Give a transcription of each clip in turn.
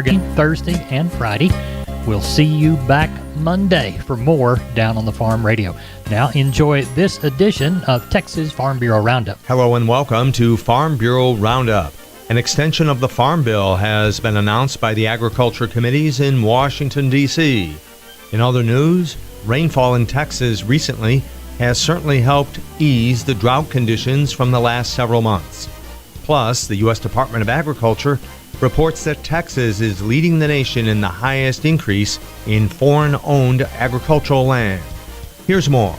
Thursday and Friday. We'll see you back Monday for more Down on the Farm Radio. Now enjoy this edition of Texas Farm Bureau Roundup. Hello and welcome to Farm Bureau Roundup. An extension of the Farm Bill has been announced by the Agriculture Committees in Washington, D.C. In other news, rainfall in Texas recently has certainly helped ease the drought conditions from the last several months. Plus, the U.S. Department of Agriculture reports that Texas is leading the nation in the highest increase in foreign-owned agricultural land. Here's more.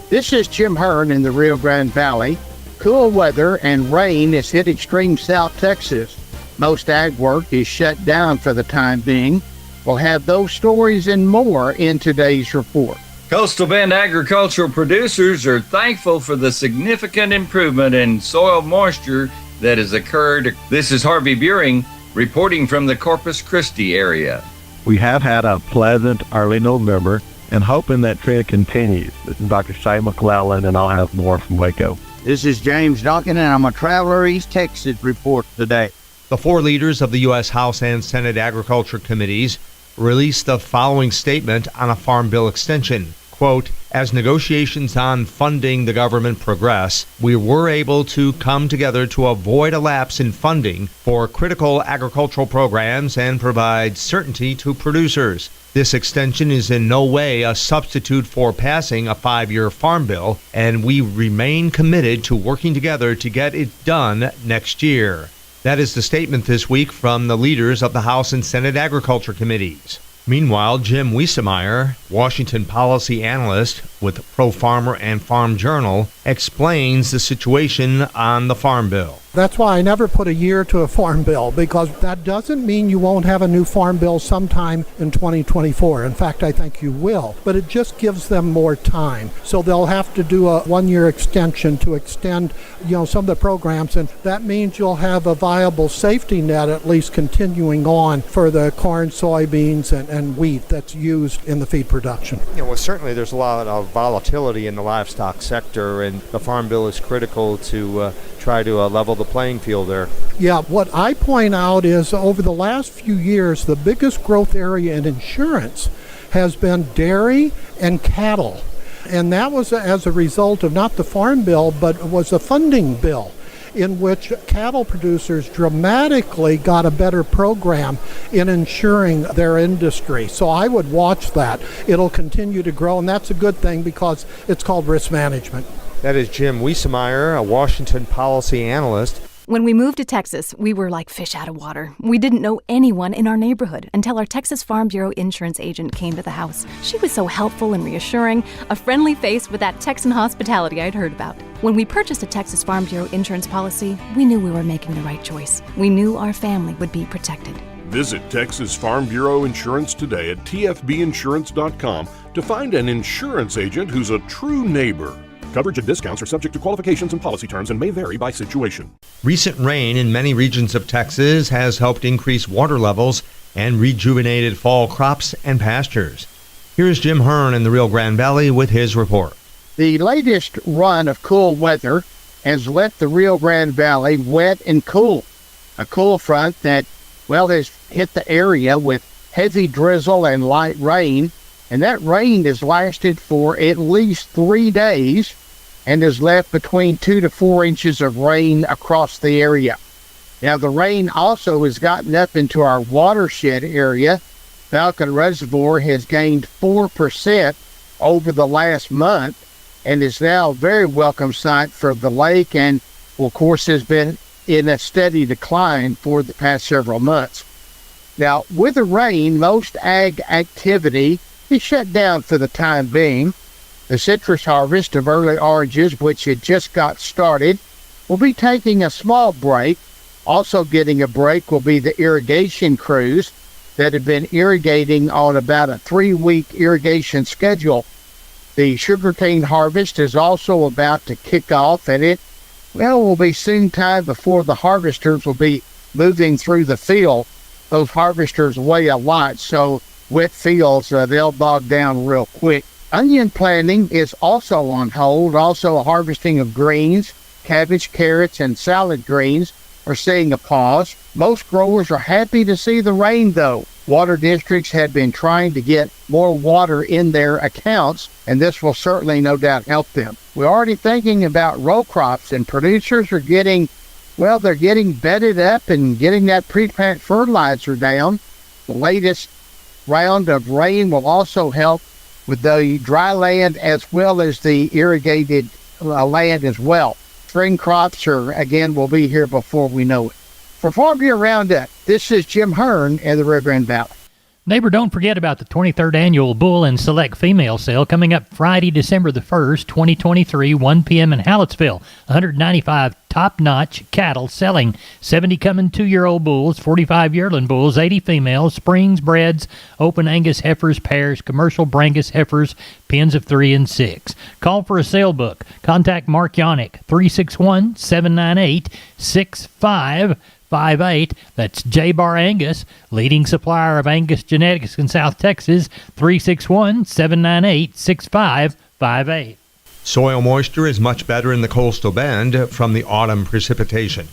This is Jim Hearn in the Rio Grande Valley. Cool weather and rain has hit extreme South Texas. Most ag work is shut down for the time being. We'll have those stories and more in today's report. Coastal Bend agricultural producers are thankful for the significant improvement in soil moisture that has occurred. This is Harvey Buring reporting from the Corpus Christi area. We have had a pleasant early November and hoping that trend continues. This is Dr. Shay McClellan, and I'll have more from Waco. This is James Duncan, and I'm a Traveler East Texas report today. The four leaders of the U.S. House and Senate Agriculture Committees released the following statement on a Farm Bill extension. Quote, as negotiations on funding the government progress, we were able to come together to avoid a lapse in funding for critical agricultural programs and provide certainty to producers. This extension is in no way a substitute for passing a 5-year farm bill, and we remain committed to working together to get it done next year. That is the statement this week from the leaders of the House and Senate Agriculture Committees. Meanwhile, Jim Wiesemeyer, Washington policy analyst with Pro Farmer and Farm Journal, explains the situation on the Farm Bill. That's why I never put a year to a farm bill, because that doesn't mean you won't have a new farm bill sometime in 2024. In fact, I think you will, but it just gives them more time. So they'll have to do a 1-year extension to extend, some of the programs, and that means you'll have a viable safety net at least continuing on for the corn, soybeans, and wheat that's used in the feed production. Well, certainly there's a lot of volatility in the livestock sector, and the Farm Bill is critical to try to level the playing field there. Yeah, what I point out is over the last few years, the biggest growth area in insurance has been dairy and cattle. And that was as a result of not the Farm Bill, but was a funding bill in which cattle producers dramatically got a better program in insuring their industry. So I would watch that. It'll continue to grow, and that's a good thing because it's called risk management. That is Jim Wiesemeyer, a Washington policy analyst. When we moved to Texas, we were like fish out of water. We didn't know anyone in our neighborhood until our Texas Farm Bureau insurance agent came to the house. She was so helpful and reassuring, a friendly face with that Texan hospitality I'd heard about. When we purchased a Texas Farm Bureau insurance policy, we knew we were making the right choice. We knew our family would be protected. Visit Texas Farm Bureau Insurance today at tfbinsurance.com to find an insurance agent who's a true neighbor. Coverage and discounts are subject to qualifications and policy terms and may vary by situation. Recent rain in many regions of Texas has helped increase water levels and rejuvenated fall crops and pastures. Here's Jim Hearn in the Rio Grande Valley with his report. The latest run of cool weather has left the Rio Grande Valley wet and cool. A cool front that, has hit the area with heavy drizzle and light rain, and that rain has lasted for at least 3 days and has left between 2 to 4 inches of rain across the area. Now, the rain also has gotten up into our watershed area. Falcon Reservoir has gained 4% over the last month and is now a very welcome sight for the lake, and, of course, has been in a steady decline for the past several months. Now, with the rain, most ag activity is shut down for the time being. The citrus harvest of early oranges, which had just got started, will be taking a small break. Also getting a break will be the irrigation crews that have been irrigating on about a 3-week irrigation schedule. The sugarcane harvest is also about to kick off, and it will be soon time before the harvesters will be moving through the field. Those harvesters weigh a lot, so wet fields, they'll bog down real quick. Onion planting is also on hold. Also harvesting of greens, cabbage, carrots, and salad greens are seeing a pause. Most growers are happy to see the rain, though. Water districts have been trying to get more water in their accounts, and this will certainly no doubt help them. We're already thinking about row crops, and producers are getting bedded up and getting that pre-plant fertilizer down. The latest round of rain will also help with the dry land as well as the irrigated land as well. Spring crops will be here before we know it. For Farm Bureau Roundup, this is Jim Hearn in the Rio Grande Valley. Neighbor, don't forget about the 23rd Annual Bull and Select Female Sale coming up Friday, December the 1st, 2023, 1 p.m. in Hallettsville. 195 top-notch cattle selling, 70 coming 2-year-old bulls, 45 yearling bulls, 80 females, springs, breds, open Angus heifers, pairs, commercial Brangus heifers, pens of 3 and 6. Call for a sale book. Contact Mark Yannick, 361-798-6558. That's J-Bar Angus, leading supplier of Angus genetics in South Texas, 361-798-6558. Soil moisture is much better in the coastal bend from the autumn precipitation.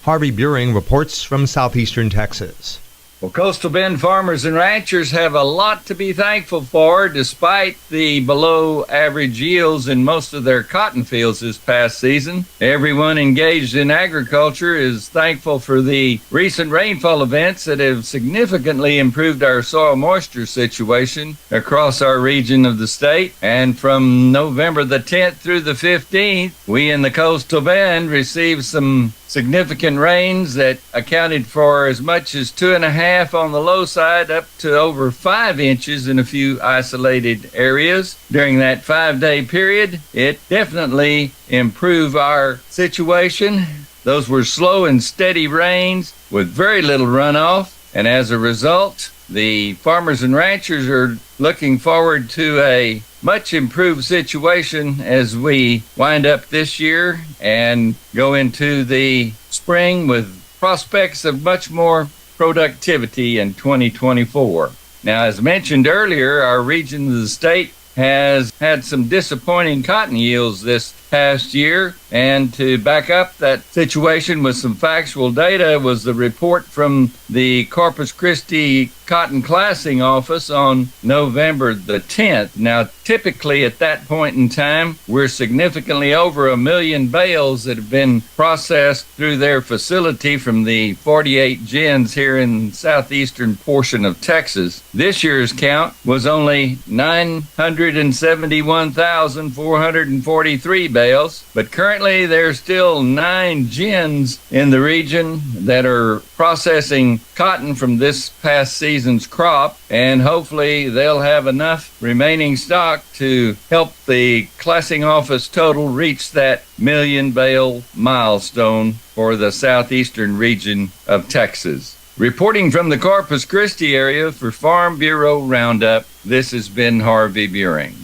Harvey Buring reports from southeastern Texas. Well, Coastal Bend farmers and ranchers have a lot to be thankful for despite the below average yields in most of their cotton fields this past season. Everyone engaged in agriculture is thankful for the recent rainfall events that have significantly improved our soil moisture situation across our region of the state. And from November the 10th through the 15th, we in the Coastal Bend received some significant rains that accounted for as much as 2.5 on the low side up to over 5 inches in a few isolated areas. During that 5-day period, it definitely improved our situation. Those were slow and steady rains with very little runoff, and as a result, the farmers and ranchers are looking forward to a much improved situation as we wind up this year and go into the spring with prospects of much more productivity in 2024. Now, as mentioned earlier, our region of the state has had some disappointing cotton yields this past year, and to back up that situation with some factual data was the report from the Corpus Christi Cotton Classing Office on November the 10th. Now, typically at that point in time, we're significantly over 1 million bales that have been processed through their facility from the 48 gins here in the southeastern portion of Texas. This year's count was only 971,443 bales, but currently there's still 9 gins in the region that are processing cotton from this past season's crop, and hopefully they'll have enough remaining stock to help the classing office total reach that 1 million bale milestone for the southeastern region of Texas. Reporting from the Corpus Christi area for Farm Bureau Roundup, this has been Harvey Buring.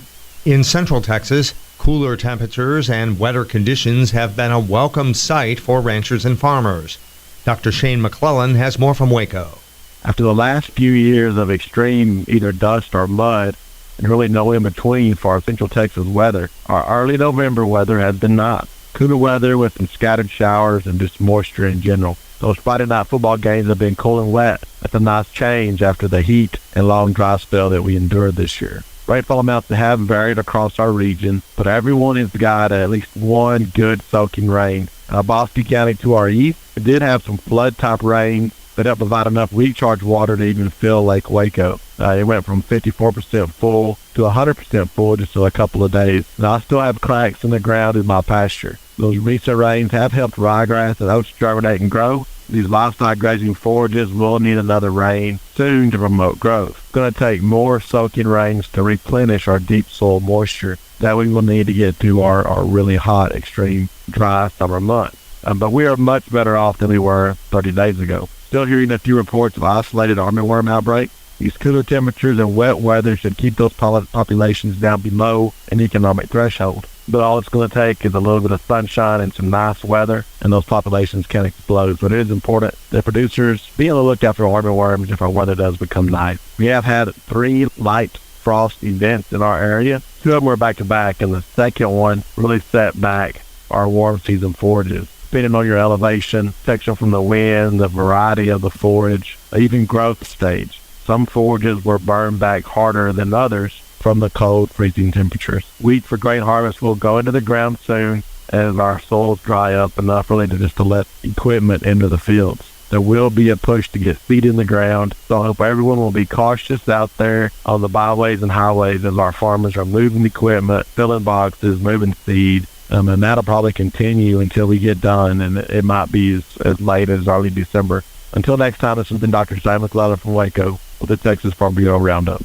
In central Texas, cooler temperatures and wetter conditions have been a welcome sight for ranchers and farmers. Dr. Shane McClellan has more from Waco. After the last few years of extreme either dust or mud, and really no in between for our central Texas weather, our early November weather has been nice. Cooler weather with some scattered showers and just moisture in general. Those Friday night football games have been cool and wet. That's a nice change after the heat and long dry spell that we endured this year. Rainfall amounts have varied across our region, but everyone has got at least one good soaking rain. Bosque County to our east, it did have some flood-type rain that helped provide enough recharge water to even fill Lake Waco. It went from 54% full to 100% full just in a couple of days. Now, I still have cracks in the ground in my pasture. Those recent rains have helped ryegrass and oats germinate and grow. These livestock grazing forages will need another rain soon to promote growth. It's going to take more soaking rains to replenish our deep soil moisture that we will need to get through our really hot, extreme, dry summer months. But we are much better off than we were 30 days ago. Still hearing a few reports of isolated armyworm outbreaks. These cooler temperatures and wet weather should keep those populations down below an economic threshold. But all it's going to take is a little bit of sunshine and some nice weather, and those populations can explode. So it is important that producers be on the lookout for armyworms if our weather does become nice. We have had 3 light frost events in our area. 2 of them were back-to-back, and the second one really set back our warm season forages. depending on your elevation, section from the wind, the variety of the forage, even growth stage. Some forages were burned back harder than others from the cold, freezing temperatures. Wheat for grain harvest will go into the ground soon as our soils dry up enough really to let equipment into the fields. There will be a push to get seed in the ground, so I hope everyone will be cautious out there on the byways and highways as our farmers are moving equipment, filling boxes, moving seed, and that'll probably continue until we get done, and it might be as late as early December. Until next time, this has been Dr. Sam McLeod from Waco with the Texas Farm Bureau Roundup.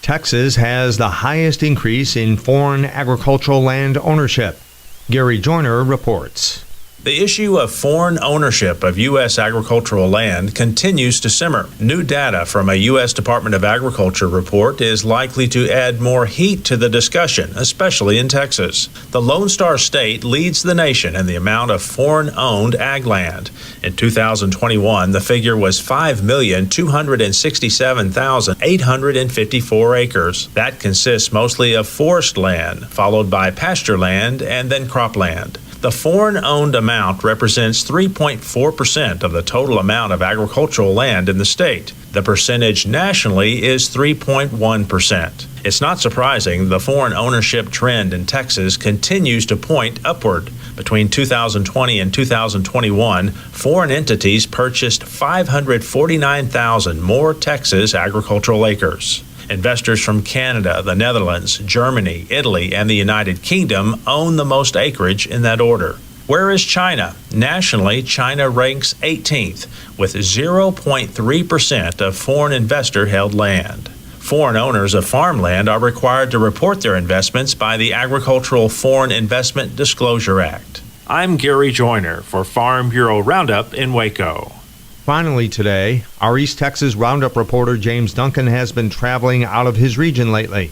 Texas has the highest increase in foreign agricultural land ownership. Gary Joyner reports. The issue of foreign ownership of U.S. agricultural land continues to simmer. New data from a U.S. Department of Agriculture report is likely to add more heat to the discussion, especially in Texas. The Lone Star State leads the nation in the amount of foreign-owned ag land. In 2021, the figure was 5,267,854 acres. That consists mostly of forest land, followed by pasture land, and then cropland. The foreign-owned amount represents 3.4% of the total amount of agricultural land in the state. The percentage nationally is 3.1%. It's not surprising the foreign ownership trend in Texas continues to point upward. Between 2020 and 2021, foreign entities purchased 549,000 more Texas agricultural acres. Investors from Canada, the Netherlands, Germany, Italy, and the United Kingdom own the most acreage in that order. Where is China? Nationally, China ranks 18th, with 0.3% of foreign investor-held land. Foreign owners of farmland are required to report their investments by the Agricultural Foreign Investment Disclosure Act. I'm Gary Joyner for Farm Bureau Roundup in Waco. Finally today, our East Texas Roundup reporter James Duncan has been traveling out of his region lately.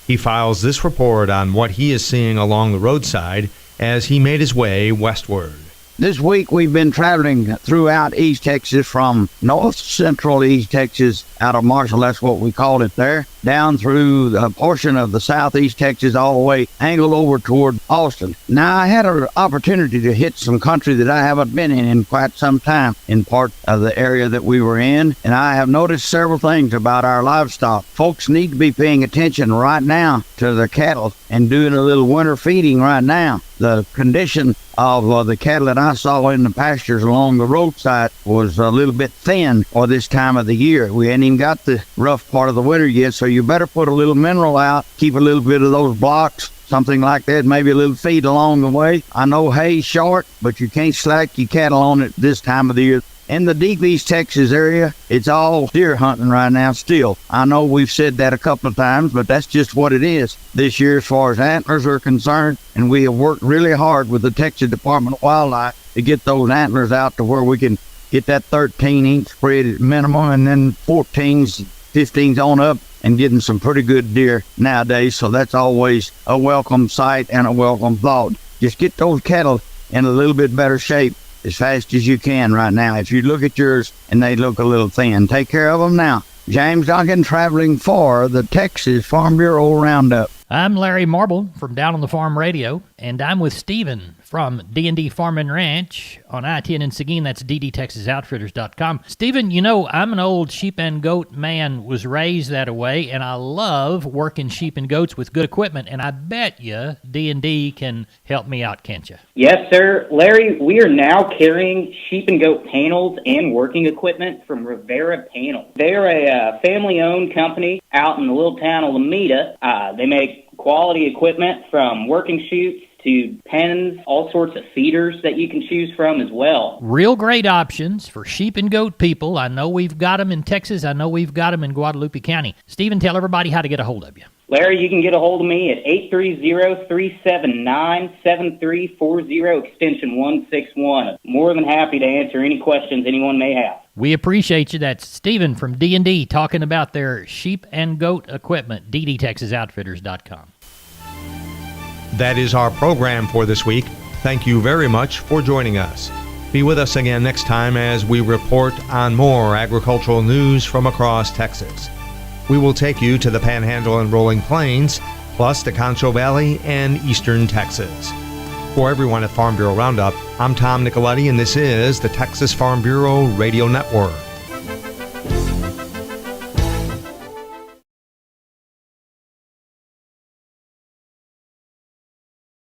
He files this report on what he is seeing along the roadside as he made his way westward. This week we've been traveling throughout East Texas, from north central East Texas out of Marshall, that's what we called it there, down through a portion of the southeast Texas all the way angled over toward Austin. Now, I had an opportunity to hit some country that I haven't been in quite some time in part of the area that we were in, and I have noticed several things about our livestock. Folks need to be paying attention right now to their cattle and doing a little winter feeding right now. The condition of the cattle that I saw in the pastures along the roadside was a little bit thin for this time of the year. We hadn't even got the rough part of the winter yet, so you better put a little mineral out, keep a little bit of those blocks, something like that, maybe a little feed along the way. I know hay's short, but you can't slack your cattle on it this time of the year. In the deep East Texas area, it's all deer hunting right now still. I know we've said that a couple of times, but that's just what it is this year as far as antlers are concerned. And we have worked really hard with the Texas Department of Wildlife to get those antlers out to where we can get that 13-inch spread at minimum, and then 14s, 15s on up, and getting some pretty good deer nowadays. So that's always a welcome sight and a welcome thought. Just get those cattle in a little bit better shape as fast as you can right now. If you look at yours and they look a little thin, take care of them now. James Duncan, traveling for the Texas Farm Bureau Roundup. I'm Larry Marble from Down on the Farm Radio, and I'm with Stephen from D&D Farm and Ranch on I-10 in Seguin. That's ddtexasoutfitters.com. Stephen, you know, I'm an old sheep and goat man, was raised that way, and I love working sheep and goats with good equipment, and I bet you D&D can help me out, can't you? Yes, sir. Larry, we are now carrying sheep and goat panels and working equipment from Rivera Panels. They're a family-owned company out in the little town of Lomita. They make quality equipment from working chutes to pens, all sorts of feeders that you can choose from as well. Real great options for sheep and goat people. I know we've got them in Texas. I know we've got them in Guadalupe County. Stephen, tell everybody how to get a hold of you. Larry, you can get a hold of me at 830-379-7340, extension 161. More than happy to answer any questions anyone may have. We appreciate you. That's Stephen from D&D talking about their sheep and goat equipment, ddtexasoutfitters.com. That is our program for this week. Thank you very much for joining us. Be with us again next time as we report on more agricultural news from across Texas. We will take you to the Panhandle and Rolling Plains, plus the Concho Valley and eastern Texas. For everyone at Farm Bureau Roundup, I'm Tom Nicoletti, and this is the Texas Farm Bureau Radio Network.